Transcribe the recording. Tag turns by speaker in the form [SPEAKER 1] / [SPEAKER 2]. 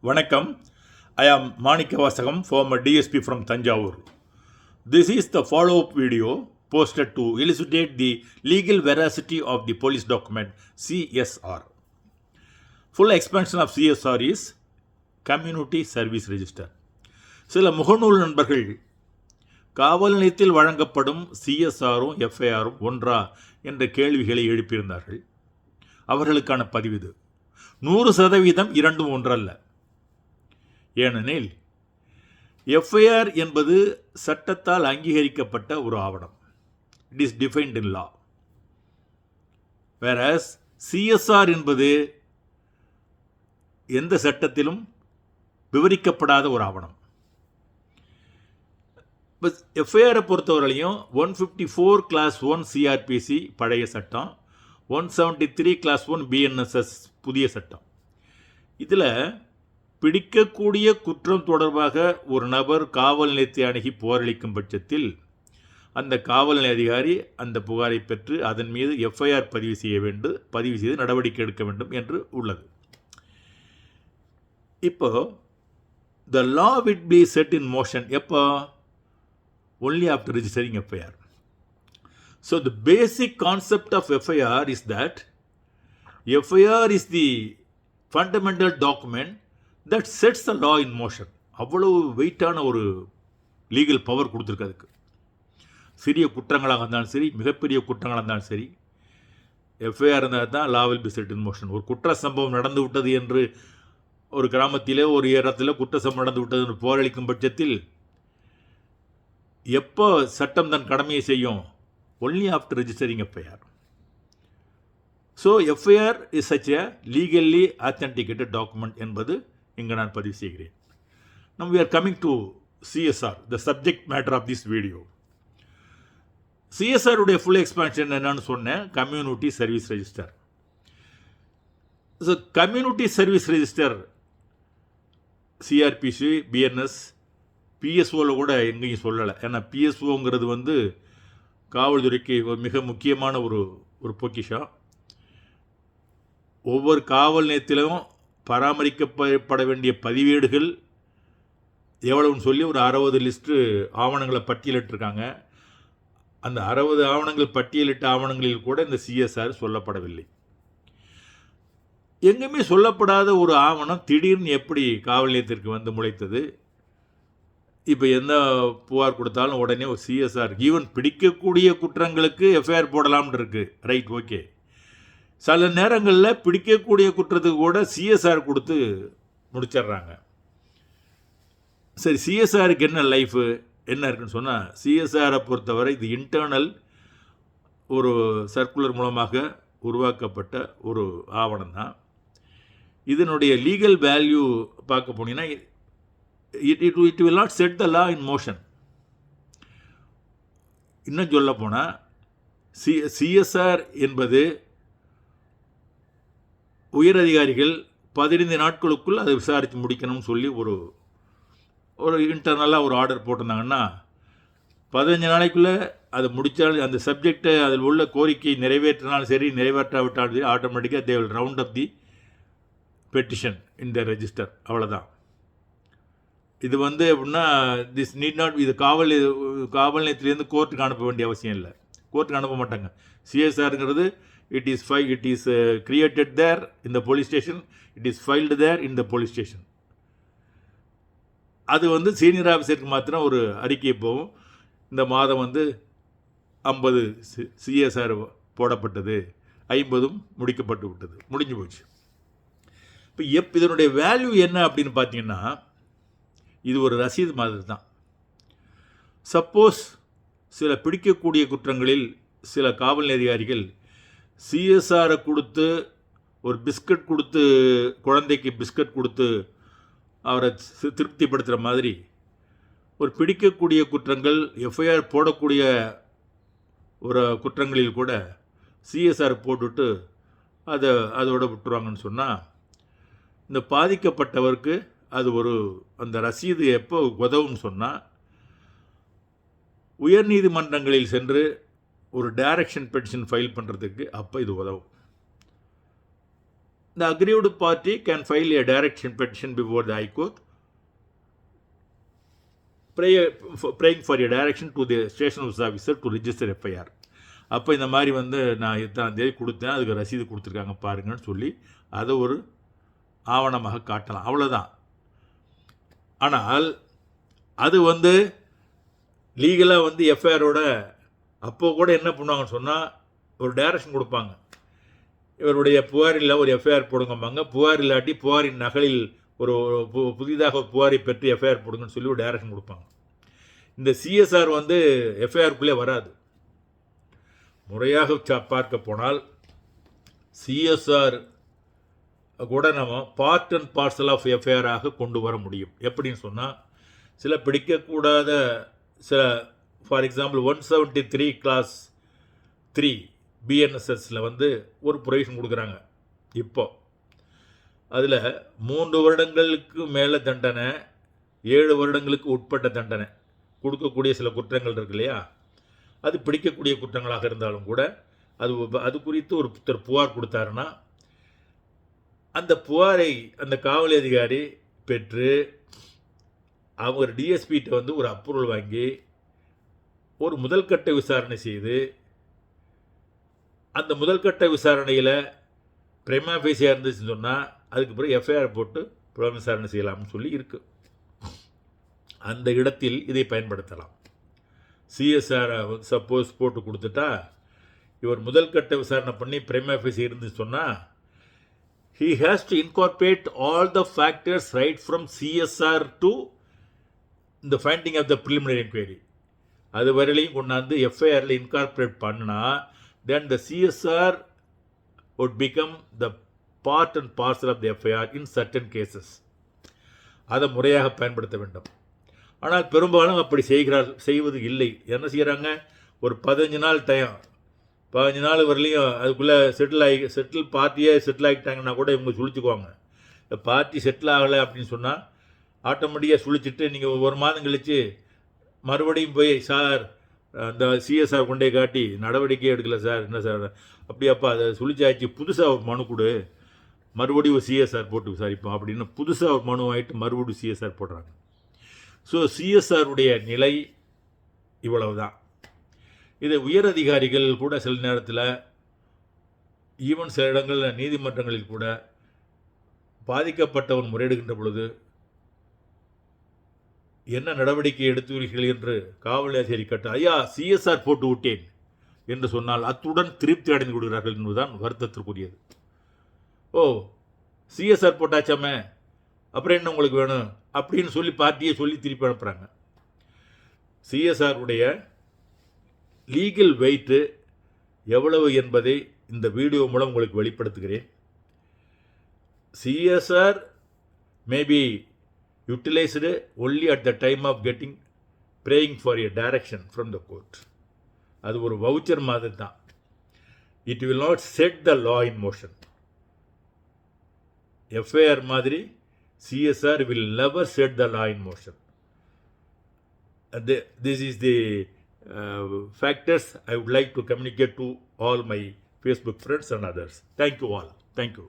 [SPEAKER 1] Vanakkam, I am Manikavasagam, former DSP from Tanjavur. This is the follow-up video posted to elucidate the legal veracity of the police document CSR. Full expansion of CSR is Community Service Register. சில முகநூல் நண்பர்கள் காவல் நிலையத்தில் வழங்கப்படும் சிஎஸ்ஆரும் எஃப்ஐஆரும் ஒன்றா என்ற கேள்விகளை எழுப்பியிருந்தார்கள். அவர்களுக்கான பதிவு இது. 100% இரண்டும் ஒன்றல்ல. ஏனெனில் எஃப்ஐஆர் என்பது சட்டத்தால் அங்கீகரிக்கப்பட்ட ஒரு ஆவணம். It is defined in law. Whereas CSR என்பது எந்த சட்டத்திலும் விவரிக்கப்படாத ஒரு ஆவணம். இப்போ எஃப்ஐஆரை பொறுத்தவரையிலையும் 154 கிளாஸ் 1 சிஆர்பிசி பழைய சட்டம், 173 கிளாஸ் 1 பிஎன்எஸ்எஸ் புதிய சட்டம். இதில் பிடிக்கக்கூடிய குற்றம் தொடர்பாக ஒரு நபர் காவல் நிலையத்தை அணுகி புகாரளிக்கும் பட்சத்தில் அந்த காவல் நிலைய அதிகாரி அந்த புகாரை பெற்று அதன் மீது எஃப்ஐஆர் பதிவு செய்து நடவடிக்கை எடுக்க வேண்டும் என்று உள்ளது. இப்போ the law will be set in motion எப்போ? only after registering FIR. So the basic concept of FIR is that FIR is the fundamental document that sets the law in motion. அவ்வளவு வெயிட்டான ஒரு லீகல் பவர் கொடுத்துருக்கு அதுக்கு. சிறிய குற்றங்களாக இருந்தாலும் சரி, மிகப்பெரிய குற்றங்களாக இருந்தாலும் சரி, எஃப்ஐஆர் இருந்தால் தான் law will be set in motion. ஒரு குற்ற சம்பவம் நடந்து விட்டது என்று ஒரு கிராமத்திலே ஒரு இடத்துல குற்ற சம்பவம் நடந்து விட்டது என்று போரளிக்கும் பட்சத்தில் எப்போ சட்டம் தன் கடமையை செய்யும்? Only after registering FIR. So FIR is such a legally authenticated document என்பது இங்கே நான் பதிவு செய்கிறேன். நம் we are coming to CSR, the subject matter of this video. CSR உடைய ஃபுல் எக்ஸ்பான்ஷன் என்னன்னு சொன்னேன், community service register. So community service register CrPC, BNS, பிஎஸ்ஓவில் கூட எங்கேயும் சொல்லலை. ஏன்னா பிஎஸ்ஓங்கிறது காவல்துறைக்கு ஒரு மிக முக்கியமான ஒரு பொக்கிஷம். ஒவ்வொரு காவல் நிலையத்திலும் பராமரிக்கப்பட வேண்டிய பதிவேடுகள் எவ்வளவுன்னு சொல்லி ஒரு 60 லிஸ்ட்டு ஆவணங்களை பட்டியலிட்டிருக்காங்க. அந்த 60 ஆவணங்கள் பட்டியலிட்ட ஆவணங்களில் கூட இந்த சிஎஸ்ஆர் சொல்லப்படவில்லை. எங்கேயுமே சொல்லப்படாத ஒரு ஆவணம் திடீர்னு எப்படி காவல் நிலையத்திற்கு முளைத்தது? இப்போ எந்த புகார் கொடுத்தாலும் உடனே ஒரு சிஎஸ்ஆர், ஈவன் பிடிக்கக்கூடிய குற்றங்களுக்கு எஃப்ஐஆர் போடலாம்னு இருக்குது. Right, okay. சில நேரங்களில் பிடிக்கக்கூடிய குற்றத்துக்கு கூட சிஎஸ்ஆர் கொடுத்து முடிச்சிடுறாங்க. சரி, சிஎஸ்ஆருக்கு என்ன லைஃபு என்ன இருக்குன்னு சொன்னால், சிஎஸ்ஆரை பொறுத்தவரை இது இன்டர்னல் ஒரு சர்க்குலர் மூலமாக உருவாக்கப்பட்ட ஒரு ஆவணம் தான். இதனுடைய லீகல் வேல்யூ பார்க்க போனீங்கன்னா it will not set the law in motion. இன்னும் சொல்ல போனால் சிஎஸ்ஆர் என்பது உயர் அதிகாரிகள் 15 நாட்களுக்குள் அதை விசாரித்து முடிக்கணும்னு சொல்லி ஒரு இன்டர்னலாக ஒரு ஆர்டர் போட்டிருந்தாங்கன்னா 15 நாளைக்குள்ளே அதை முடித்தாலும் அந்த சப்ஜெக்டை அதில் உள்ள கோரிக்கை நிறைவேற்றினாலும் சரி, நிறைவேற்றாவிட்டாலும் சரி, ஆட்டோமேட்டிக்காக they will round up the petition in the register. அவ்வளோதான். இது எப்படின்னா திஸ் நீட் நாட், இது காவல் நிலையத்திலேருந்து கோர்ட்டுக்கு அனுப்ப வேண்டிய அவசியம் இல்லை. கோர்ட்டுக்கு அனுப்ப மாட்டாங்க. சிஎஸ்ஆருங்கிறது it is created there in the police station, it is filed there in the police station. அது சீனியர் ஆஃபீஸருக்கு மாத்திரம் ஒரு அறிக்கை போகும். இந்த மாதம் 50 சிஎஸ்ஆர் போடப்பட்டது, 50 முடிக்கப்பட்டு விட்டது, முடிஞ்சு போச்சு. இப்போ இதனுடைய வேல்யூ என்ன அப்படின்னு பார்த்தீங்கன்னா, இது ஒரு ரசீது மாதிரி தான். சப்போஸ் சில பிடிக்கக்கூடிய குற்றங்களில் சில காவல் அதிகாரிகள் சிஎஸ்ஆரை கொடுத்து ஒரு பிஸ்கட் கொடுத்து, குழந்தைக்கு பிஸ்கட் கொடுத்து அவரை திருப்திப்படுத்துகிற மாதிரி ஒரு பிடிக்கக்கூடிய குற்றங்கள் எஃப்ஐஆர் போடக்கூடிய ஒரு குற்றங்களில் கூட சிஎஸ்ஆர் போட்டுவிட்டு அதோட விட்டுருவாங்கன்னு சொன்னால், இந்த பாதிக்கப்பட்டவருக்கு அது அந்த ரசீது எப்போ உதவும்னு சொன்னால், உயர்நீதிமன்றங்களில் சென்று ஒரு டைரக்ஷன் பெட்டிஷன் ஃபைல் பண்ணுறதுக்கு அப்போ இது உதவும். the aggrieved party can file a direction petition before the High Court, praying for a direction to the station house officer to register FIR. அப்போ இந்த மாதிரி வந்து நான் இத்தனை தேதி கொடுத்தேன், அதுக்கு ரசீது கொடுத்துருக்காங்க பாருங்கன்னு சொல்லி அதை ஒரு ஆவணமாக காட்டலாம், அவ்வளோதான். ஆனால் அது வந்து லீகலாக வந்து எஃப்ஐஆரோட அப்போ கூட என்ன பண்ணுவாங்கன்னு சொன்னால் ஒரு டைரக்ஷன் கொடுப்பாங்க. இவருடைய புகாரில் ஒரு எஃப்ஐஆர் போடுங்கம்பாங்க. புகார் இல்லாட்டி புகாரின் நகலில் ஒரு புதிதாக புகாரை பெற்று எஃப்ஐஆர் போடுங்கன்னு சொல்லி ஒரு டைரக்ஷன் கொடுப்பாங்க. இந்த சிஎஸ்ஆர் வந்து எஃப்ஐஆருக்குள்ளே வராது. முறையாக பார்க்க போனால் சிஎஸ்ஆர் கூட நம்ம பார்ட் அண்ட் பார்சல் ஆஃப் எஃப்ஐஆராக கொண்டு வர முடியும். எப்படின்னு சொன்னால் சில பிடிக்கக்கூடாத சில, ஃபார் எக்ஸாம்பிள் 173 கிளாஸ் 3 பிஎன்எஸ்எஸில் வந்து ஒரு ப்ரொவிஷன் கொடுக்குறாங்க. இப்போ அதில் 3 வருடங்களுக்கு மேலே தண்டனை, 7 வருடங்களுக்கு உட்பட்ட தண்டனை கொடுக்கக்கூடிய சில குற்றங்கள் இருக்கு இல்லையா, அது பிடிக்கக்கூடிய குற்றங்களாக இருந்தாலும் கூட அது குறித்து ஒருத்தர் புகார் கொடுத்தாருன்னா அந்த புகாரை அந்த காவல் அதிகாரி பெற்று அவர் டிஎஸ்பிகிட்ட வந்து ஒரு அப்ரூவல் வாங்கி ஒரு முதல்கட்ட விசாரணை செய்து அந்த முதல்கட்ட விசாரணையில் பிரைமா ஃபேஸியாக இருந்துச்சுன்னு சொன்னால் அதுக்கு பிறகு எஃப்ஐஆர் போட்டு புலன் விசாரணை செய்யலாம்னு சொல்லி இருக்குது. அந்த இடத்தில் இதை பயன்படுத்தலாம். சிஎஸ்ஆர் சப்போஸ் போட்டு கொடுத்துட்டா இவர் முதல்கட்ட விசாரணை பண்ணி பிரைமா ஃபேஸி இருந்துச்சு சொன்னால் he has to incorporate all the factors right from CSR to the finding of the preliminary inquiry. அது வரையிலையும் கொண்டாந்து எஃப்ஐஆரில் இன்கார்பரேட் பண்ணினா then the CSR would become the part and parcel of the FIR in certain cases. அதை முறையாக பயன்படுத்த வேண்டும். ஆனால் பெரும்பாலும் அப்படி செய்வது இல்லை. என்ன செய்கிறாங்க, ஒரு 15 நாள் டைம், 15 நாள் வரலையும் அதுக்குள்ளே பார்ட்டியே செட்டில் ஆகிட்டாங்கன்னா கூட இவங்க சுழிச்சுக்குவாங்க. இந்த பார்ட்டி செட்டில் ஆகலை அப்படின்னு சொன்னால் ஆட்டோமேட்டிக்காக சுழிச்சிட்டு நீங்கள் ஒரு மாதம் கழித்து மறுபடியும் போய் சார் அந்த சிஎஸ்ஆர் கொண்டே காட்டி நடவடிக்கை எடுக்கலை சார், என்ன சார் அப்படியாப்பா அதை சுழிச்சாச்சு, புதுசாக ஒரு மனு கொடு, மறுபடியும் ஒரு சிஎஸ்ஆர் போட்டு விசாரிப்போம் அப்படின்னு புதுசாக ஒரு மனு ஆகிட்டு மறுபடியும் சிஎஸ்ஆர் போடுறாங்க. ஸோ சிஎஸ்ஆருடைய நிலை இவ்வளவு தான். இதை உயர் அதிகாரிகள் கூட சில நேரத்தில் ஈவன் சில இடங்களில் நீதிமன்றங்களில் கூட பாதிக்கப்பட்டவன் முறையிடுகின்ற பொழுது என்ன நடவடிக்கை எடுத்துள்ளீர்கள் என்று காவல் அதிகாரி கேட்டு ஐயா சிஎஸ்ஆர் போட்டு விட்டேன் என்று சொன்னால் அத்துடன் திருப்தி அடைந்து விடுகிறார்கள் என்பதுதான் வருத்தத்திற்குரியது. ஓ சிஎஸ்ஆர் போட்டாச்சாமே அப்புறம் என்ன உங்களுக்கு வேணும் அப்படின்னு சொல்லி பார்ட்டியை சொல்லி திருப்பி அனுப்புகிறாங்க. சிஎஸ்ஆருடைய லீகல் வெயிட்டு எவ்வளவு என்பதை இந்த வீடியோ மூலம் உங்களுக்கு வெளிப்படுத்துகிறேன். CSR maybe utilized only at the time of praying for a direction from the court. அது ஒரு வவுச்சர் மாதிரி தான். It will not set the law in motion. FIR மாதிரி CSR will never set the law in motion. This is the factors I would like to communicate to all my Facebook friends and others. Thank you all. Thank you.